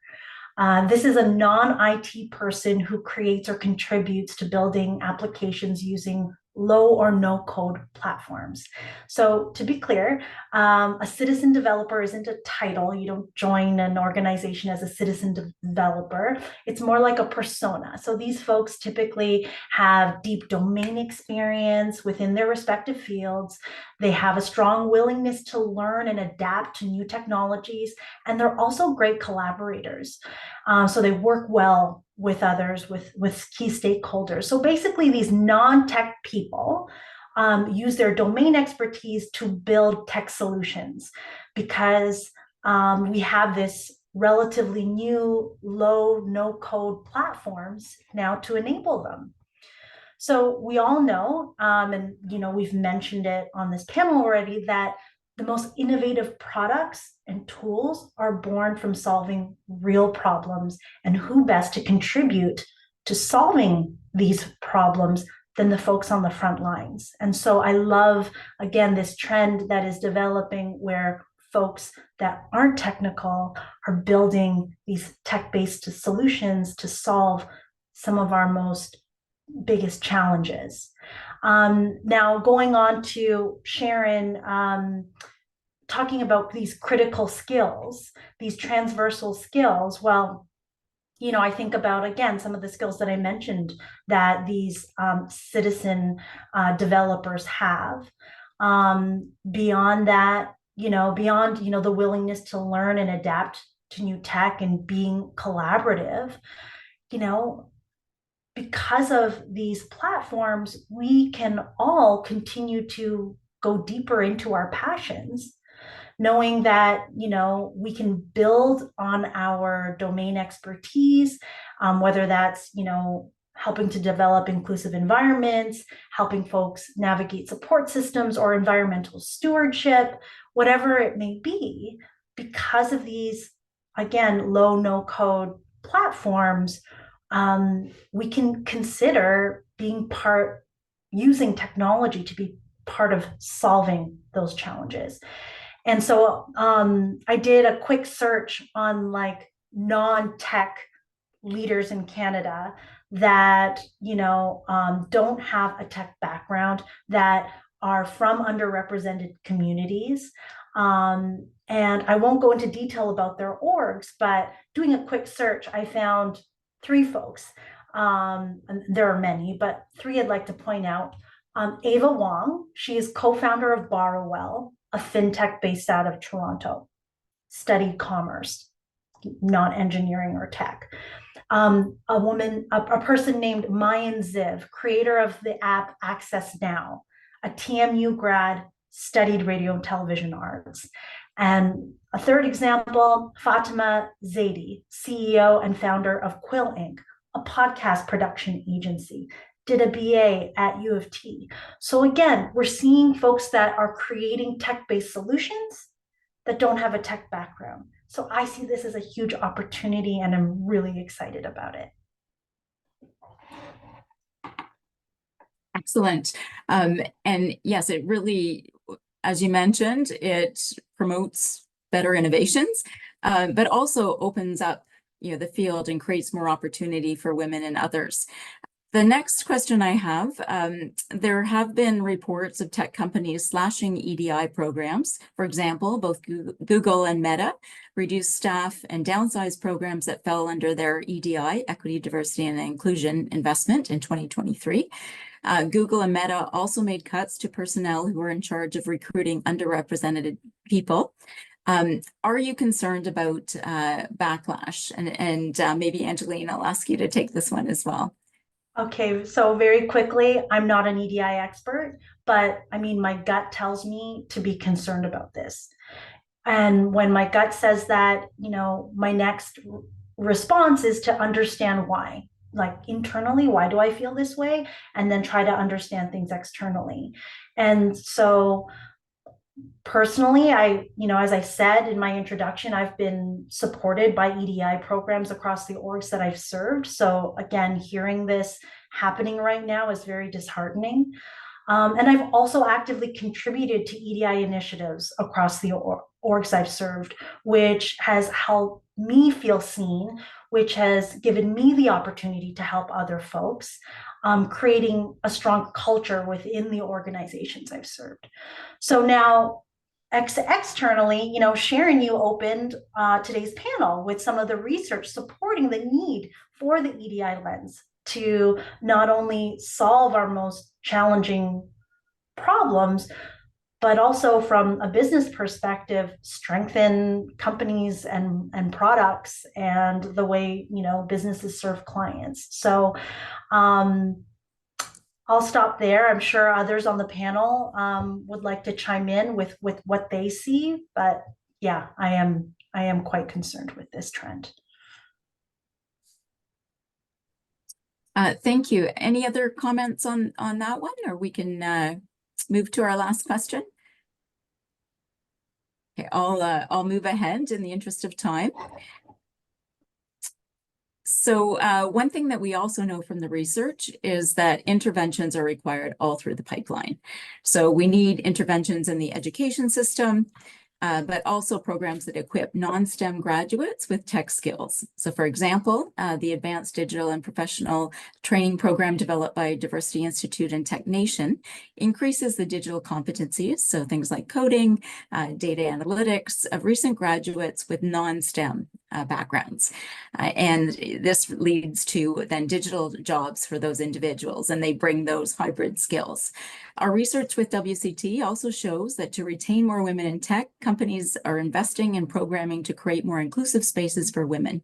This is a non-IT person who creates or contributes to building applications using low or no code platforms. So to be clear, a citizen developer isn't a title. You don't join an organization as a citizen developer. It's more like a persona. So these folks typically have deep domain experience within their respective fields. They have a strong willingness to learn and adapt to new technologies, and they're also great collaborators. So they work well with others, with key stakeholders. So basically, these non-tech people use their domain expertise to build tech solutions, because we have this relatively new low, no code platforms now to enable them. So we all know, and we've mentioned it on this panel already, that the most innovative products and tools are born from solving real problems, and who best to contribute to solving these problems than the folks on the front lines. And so I love, again, this trend that is developing where folks that aren't technical are building these tech-based solutions to solve some of our most biggest challenges. Now, going on to Sharon, talking about these critical skills, these transversal skills. Well, I think about, again, some of the skills that I mentioned that these citizen developers have. Beyond that, beyond, the willingness to learn and adapt to new tech and being collaborative, because of these platforms, we can all continue to go deeper into our passions, knowing that, we can build on our domain expertise, whether that's, helping to develop inclusive environments, helping folks navigate support systems or environmental stewardship, whatever it may be. Because of these, again, low, no code platforms, we can consider using technology to be part of solving those challenges. And so I did a quick search on non-tech leaders in Canada that, don't have a tech background, that are from underrepresented communities. And I won't go into detail about their orgs, but doing a quick search, I found 3 folks. And there are many, but 3 I'd like to point out. Ava Wong, she is co-founder of Borrowell, a fintech based out of Toronto, studied commerce, not engineering or tech. A person named Mayan Ziv, creator of the app Access Now, a TMU grad, studied radio and television arts. And a third example, Fatima Zaidi, CEO and founder of Quill Inc., a podcast production agency, did a BA at U of T. So again, we're seeing folks that are creating tech-based solutions that don't have a tech background. So I see this as a huge opportunity and I'm really excited about it. Excellent. And yes, it really, as you mentioned, it promotes better innovations, but also opens up, the field and creates more opportunity for women and others. The next question I have, there have been reports of tech companies slashing EDI programs. For example, both Google and Meta reduced staff and downsized programs that fell under their EDI, Equity, Diversity, and Inclusion investment in 2023. Google and Meta also made cuts to personnel who were in charge of recruiting underrepresented people. Are you concerned about backlash? And maybe Angeline, I'll ask you to take this one as well. Okay, so very quickly, I'm not an EDI expert, but I mean, my gut tells me to be concerned about this. And when my gut says that, my next response is to understand why. Like internally, why do I feel this way? And then try to understand things externally. And so personally, as I said in my introduction, I've been supported by EDI programs across the orgs that I've served. So again, hearing this happening right now is very disheartening. And I've also actively contributed to EDI initiatives across the orgs I've served, which has helped me feel seen, which has given me the opportunity to help other folks, creating a strong culture within the organizations I've served. So now, externally, Sharon, you opened today's panel with some of the research supporting the need for the EDI lens to not only solve our most challenging problems, but also from a business perspective, strengthen companies and products and the way, businesses serve clients. So I'll stop there. I'm sure others on the panel would like to chime in with what they see, but yeah, I am quite concerned with this trend. Thank you. Any other comments on that one, or we can move to our last question? Okay, I'll move ahead in the interest of time. So one thing that we also know from the research is that interventions are required all through the pipeline. So we need interventions in the education system, but also programs that equip non-STEM graduates with tech skills. So for example, the Advanced Digital and Professional Training Program developed by Diversity Institute and Tech Nation increases the digital competencies, so things like coding, data analytics, of recent graduates with non-STEM backgrounds. And this leads to then digital jobs for those individuals, and they bring those hybrid skills. Our research with WCT also shows that to retain more women in tech, companies are investing in programming to create more inclusive spaces for women.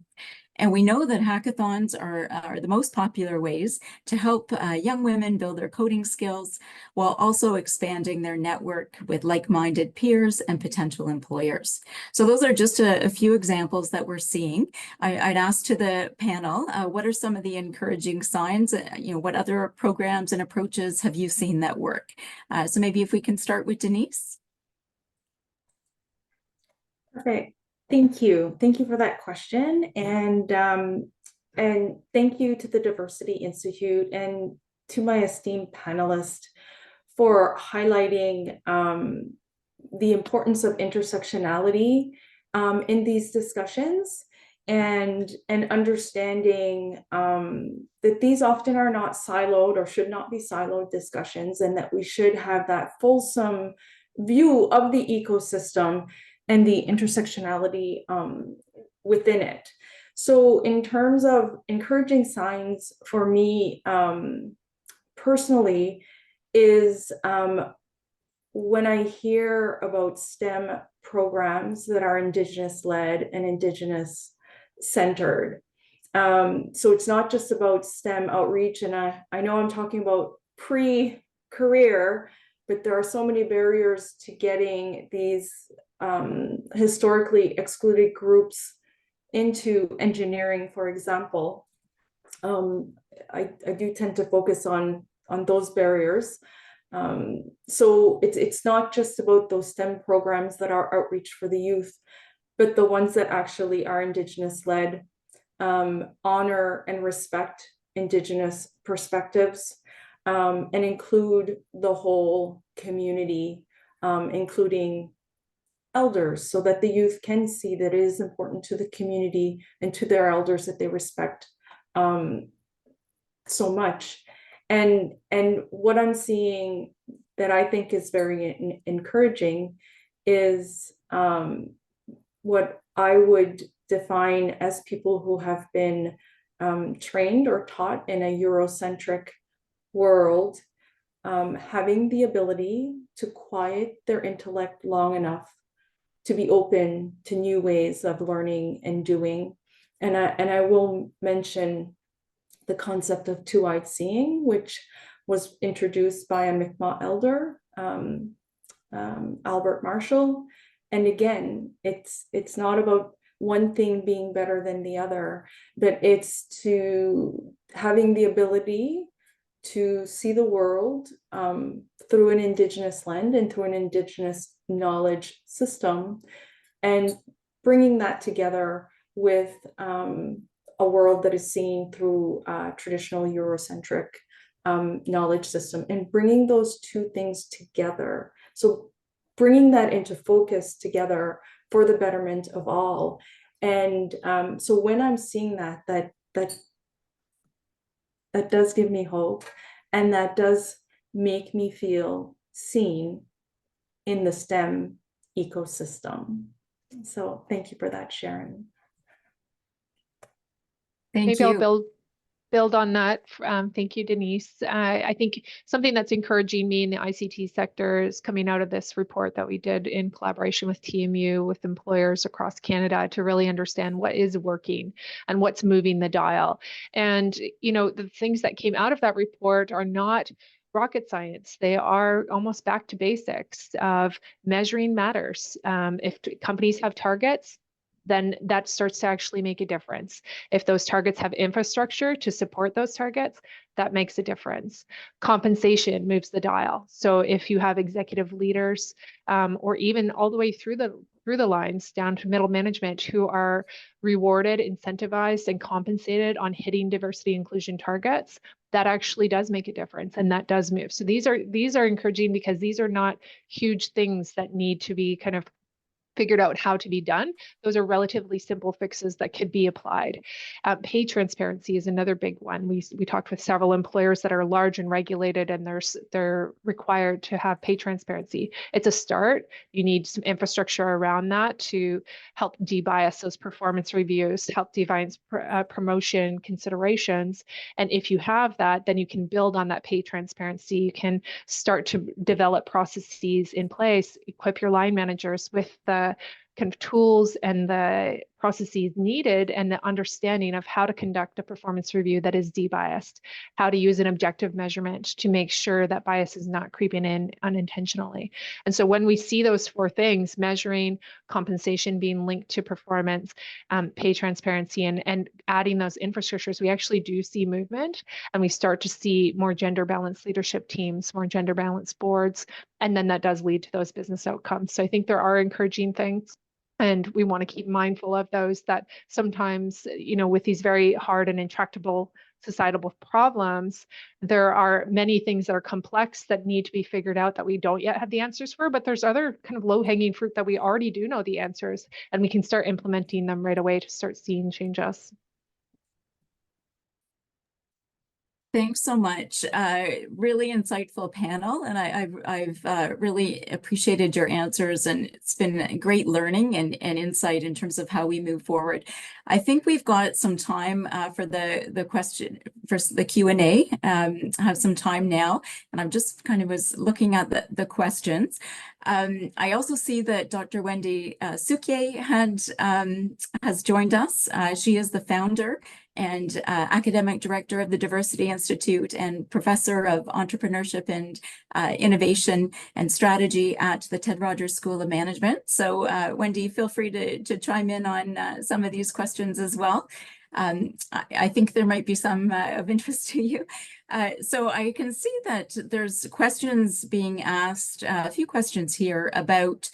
And we know that hackathons are the most popular ways to help young women build their coding skills while also expanding their network with like-minded peers and potential employers. So those are just a few examples that we're seeing. I'd ask to the panel, what are some of the encouraging signs? What other programs and approaches have you seen that work? So maybe if we can start with Denise. Okay. Thank you. Thank you for that question. And thank you to the Diversity Institute and to my esteemed panelists for highlighting the importance of intersectionality in these discussions and understanding that these often are not siloed or should not be siloed discussions, and that we should have that fulsome view of the ecosystem and the intersectionality within it. So in terms of encouraging signs for me personally is when I hear about STEM programs that are Indigenous led and Indigenous centered. So it's not just about STEM outreach, and I know I'm talking about pre-career, but there are so many barriers to getting these historically excluded groups into engineering, for example. I do tend to focus on those barriers. So it's not just about those STEM programs that are outreach for the youth, but the ones that actually are Indigenous led, honor and respect Indigenous perspectives, and include the whole community, including elders, so that the youth can see that it is important to the community and to their elders that they respect so much. And what I'm seeing that I think is very encouraging is what I would define as people who have been trained or taught in a Eurocentric world, having the ability to quiet their intellect long enough to be open to new ways of learning and doing. And I will mention the concept of two-eyed seeing, which was introduced by a Mi'kmaq elder, Albert Marshall. And again, it's not about one thing being better than the other, but it's to having the ability to see the world through an Indigenous lens and through an Indigenous knowledge system, and bringing that together with a world that is seen through traditional Eurocentric knowledge system, and bringing those two things together. So bringing that into focus together for the betterment of all. And so when I'm seeing that does give me hope, and that does make me feel seen in the STEM ecosystem. So thank you for that, Sharon. Thank Maybe you. I'll build on that. Thank you, Denise. I think something that's encouraging me in the ICT sector is coming out of this report that we did in collaboration with TMU, with employers across Canada, to really understand what is working and what's moving the dial. And, you know, the things that came out of that report are not rocket science. They are almost back to basics of measuring matters. If companies have targets, then that starts to actually make a difference. If those targets have infrastructure to support those targets, that makes a difference. Compensation moves the dial. So if you have executive leaders, or even all the way through the lines down to middle management, who are rewarded, incentivized, and compensated on hitting diversity inclusion targets, that actually does make a difference, and that does move. So these are encouraging, because these are not huge things that need to be kind of figured out how to be done. Those are relatively simple fixes that could be applied. Pay transparency is another big one. We talked with several employers that are large and regulated, and they're required to have pay transparency. It's a start. You need some infrastructure around that to help debias those performance reviews, help debias promotion considerations. And if you have that, then you can build on that pay transparency. You can start to develop processes in place, equip your line managers with the kind of tools and the processes needed, and the understanding of how to conduct a performance review that is debiased, how to use an objective measurement to make sure that bias is not creeping in unintentionally. And so when we see those four things, measuring, compensation being linked to performance, pay transparency, and adding those infrastructures, we actually do see movement, and we start to see more gender balanced leadership teams, more gender balanced boards, and then that does lead to those business outcomes. So I think there are encouraging things, and we want to keep mindful of those, that sometimes, you know, with these very hard and intractable societal problems. There are many things that are complex that need to be figured out that we don't yet have the answers for, but there's other kind of low-hanging fruit that we already do know the answers, and we can start implementing them right away to start seeing changes. Thanks so much. Really insightful panel, and I've really appreciated your answers, and it's been great learning and insight in terms of how we move forward. I think we've got some time for the question, for the Q&A. Have some time now, and I'm just kind of was looking at the questions. I also see that Dr. Wendy Souquier has joined us. She is the founder and academic director of the Diversity Institute and professor of entrepreneurship and innovation and strategy at the Ted Rogers School of Management. So Wendy, feel free to chime in on some of these questions as well. I think there might be some of interest to you. So I can see that there's questions being asked, a few questions here about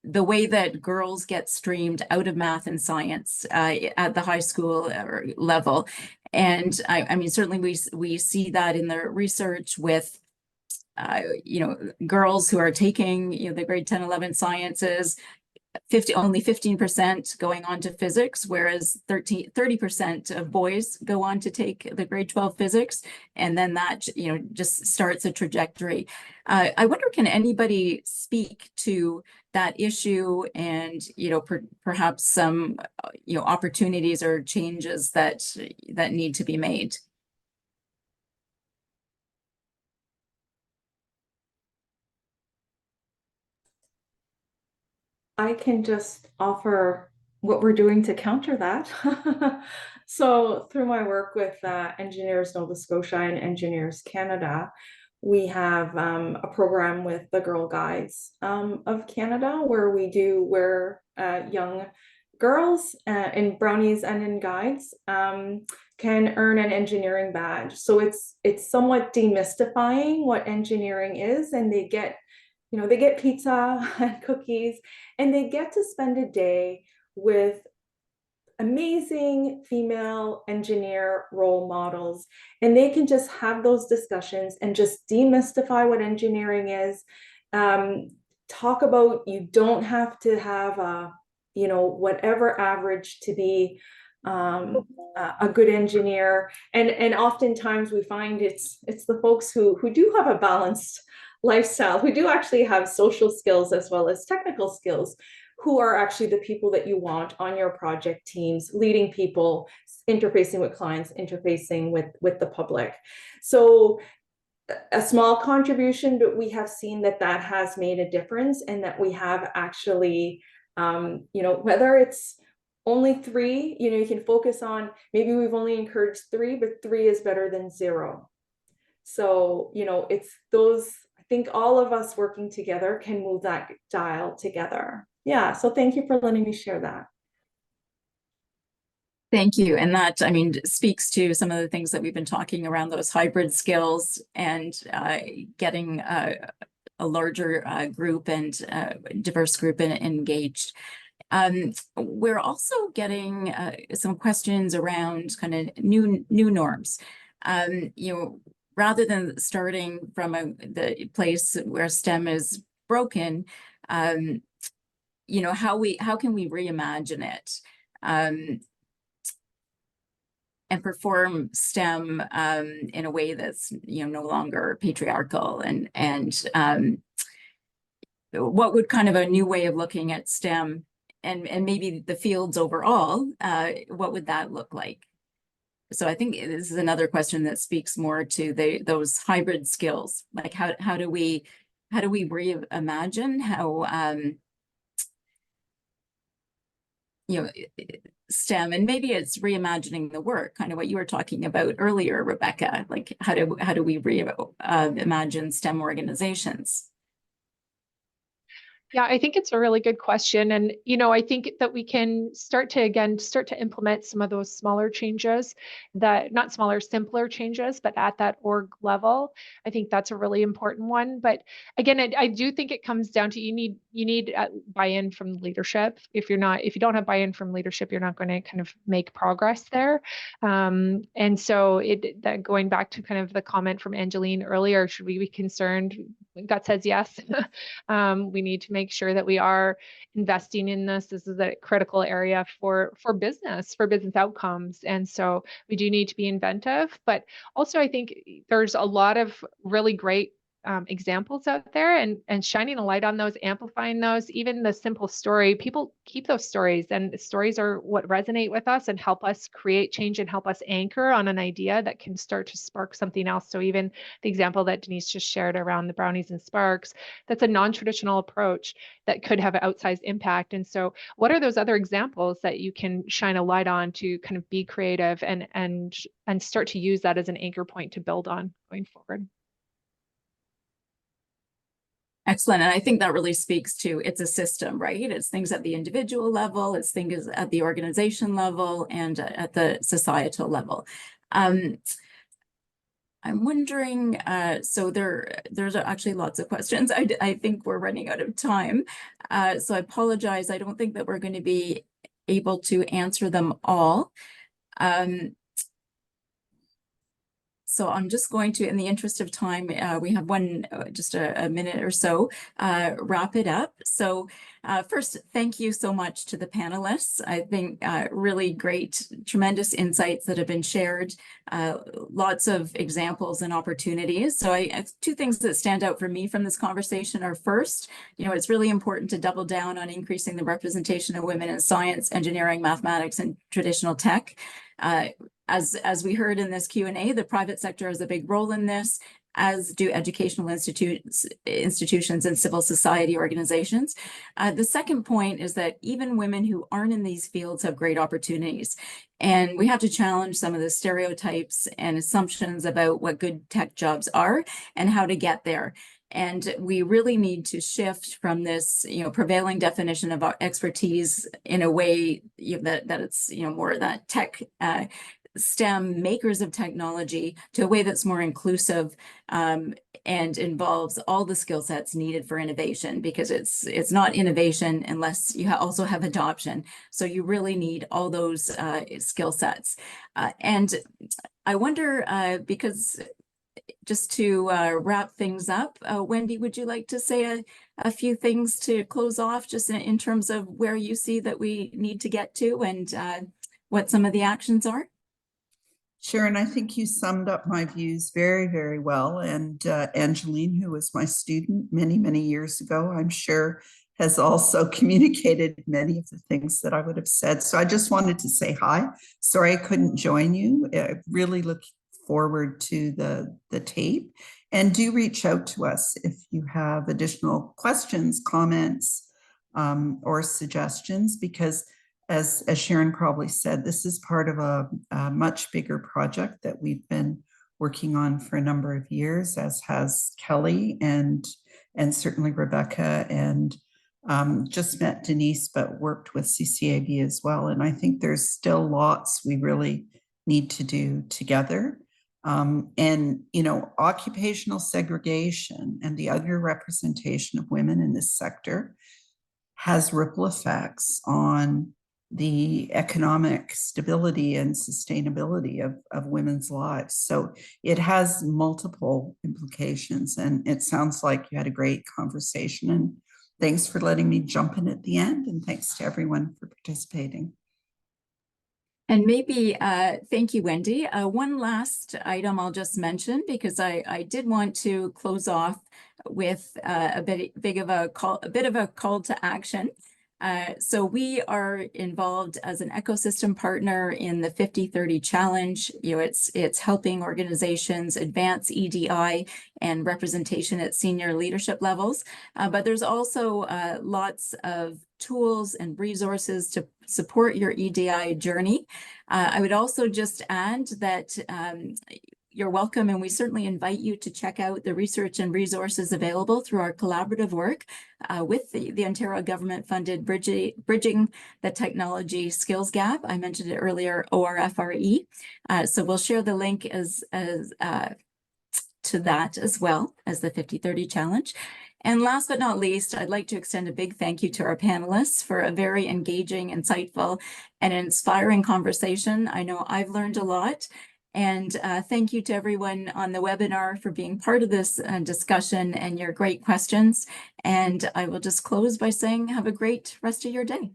the way that girls get streamed out of math and science at the high school level. And I mean, certainly we see that in the research with girls who are taking the grade 10, 11 sciences, only 15% going on to physics, whereas 30% of boys go on to take the grade 12 physics, and then that just starts a trajectory. I wonder, can anybody speak to that issue and perhaps some opportunities or changes that need to be made? I can just offer what we're doing to counter that. So through my work with Engineers Nova Scotia and Engineers Canada, we have a program with the Girl Guides of Canada, where young girls in brownies and in guides can earn an engineering badge. So it's somewhat demystifying what engineering is, and they get pizza and cookies, and they get to spend a day with amazing female engineer role models, and they can just have those discussions and just demystify what engineering is. Talk about, you don't have to have whatever average to be a good engineer, and oftentimes we find it's the folks who do have a balanced lifestyle, who do actually have social skills as well as technical skills, who are actually the people that you want on your project teams, leading people, interfacing with clients, interfacing with the public. So a small contribution, but we have seen that has made a difference, and that we have actually, whether it's only 3, you can focus on, maybe we've only encouraged 3, but 3 is better than 0. So, it's those, I think all of us working together can move that dial together. Yeah, so thank you for letting me share that. Thank you. And that, I mean, speaks to some of the things that we've been talking around, those hybrid skills and getting a larger group and diverse group engaged. We're also getting some questions around kind of new norms. Rather than starting from the place where STEM is broken, how can we reimagine it and perform STEM in a way that's no longer patriarchal, and what would kind of a new way of looking at STEM and maybe the fields overall, what would that look like? So I think this is another question that speaks more to those hybrid skills. Like how do we reimagine how STEM, and maybe it's reimagining the work, kind of what you were talking about earlier, Rebecca. Like how do we reimagine STEM organizations? Yeah, I think it's a really good question. And, you know, I think that we can start to implement some of those smaller changes, that not smaller, simpler changes, but at that org level. I think that's a really important one. But again, I do think it comes down to you need buy-in from leadership. If you don't have buy-in from leadership, you're not going to kind of make progress there. And so that going back to kind of the comment from Angeline earlier, should we be concerned? Gut says yes. We need to make sure that we are investing in this. This is a critical area for business outcomes. And so we do need to be inventive, but also I think there's a lot of really great examples out there, and shining a light on those, amplifying those, even the simple story. People keep those stories, and stories are what resonate with us and help us create change and help us anchor on an idea that can start to spark something else. So even the example that Denise just shared around the brownies and sparks, that's a non-traditional approach that could have an outsized impact. And so what are those other examples that you can shine a light on to kind of be creative and start to use that as an anchor point to build on going forward? Excellent. And I think that really speaks to, it's a system, right? It's things at the individual level, it's things at the organization level, and at the societal level. I'm wondering, so there's actually lots of questions. I think we're running out of time. So I apologize. I don't think that we're going to be able to answer them all. So I'm just going to, in the interest of time, we have just a minute or so, wrap it up. So first, thank you so much to the panelists. I think really great, tremendous insights that have been shared, lots of examples and opportunities. So two things that stand out for me from this conversation are, first, it's really important to double down on increasing the representation of women in science, engineering, mathematics, and traditional tech. As we heard in this Q&A, the private sector has a big role in this, as do educational institutions and civil society organizations. The second point is that even women who aren't in these fields have great opportunities. And we have to challenge some of the stereotypes and assumptions about what good tech jobs are and how to get there. And we really need to shift from this, prevailing definition of our expertise in a way that it's, more that tech STEM makers of technology to a way that's more inclusive and involves all the skill sets needed for innovation, because it's not innovation unless you also have adoption. So you really need all those skill sets. And I wonder, because just to wrap things up, Wendy, would you like to say a few things to close off, just in terms of where you see that we need to get to and what some of the actions are? Sure, and I think you summed up my views very, very well. And Angeline, who was my student many, many years ago, I'm sure has also communicated many of the things that I would have said. So I just wanted to say hi. Sorry I couldn't join you. I really look forward to the tape. And do reach out to us if you have additional questions, comments, or suggestions, because as Sharon probably said, this is part of a much bigger project that we've been working on for a number of years, as has Kelly and certainly Rebecca, and just met Denise, but worked with CCAB as well. And I think there's still lots we really need to do together. And, occupational segregation and the underrepresentation of women in this sector has ripple effects on the economic stability and sustainability of women's lives. So it has multiple implications, and it sounds like you had a great conversation, and thanks for letting me jump in at the end, and thanks to everyone for participating. And maybe, thank you, Wendy. One last item I'll just mention, because I did want to close off with a bit of a call to action. So we are involved as an ecosystem partner in the 50-30 challenge. It's helping organizations advance EDI and representation at senior leadership levels. But there's also lots of tools and resources to support your EDI journey. I would also just add that you're welcome, and we certainly invite you to check out the research and resources available through our collaborative work with the Ontario government-funded Bridging the Technology Skills Gap. I mentioned it earlier, ORFRE. So we'll share the link to that as well as the 50/30 challenge. And last but not least, I'd like to extend a big thank you to our panelists for a very engaging, insightful, and inspiring conversation. I know I've learned a lot. And thank you to everyone on the webinar for being part of this discussion and your great questions. And I will just close by saying have a great rest of your day.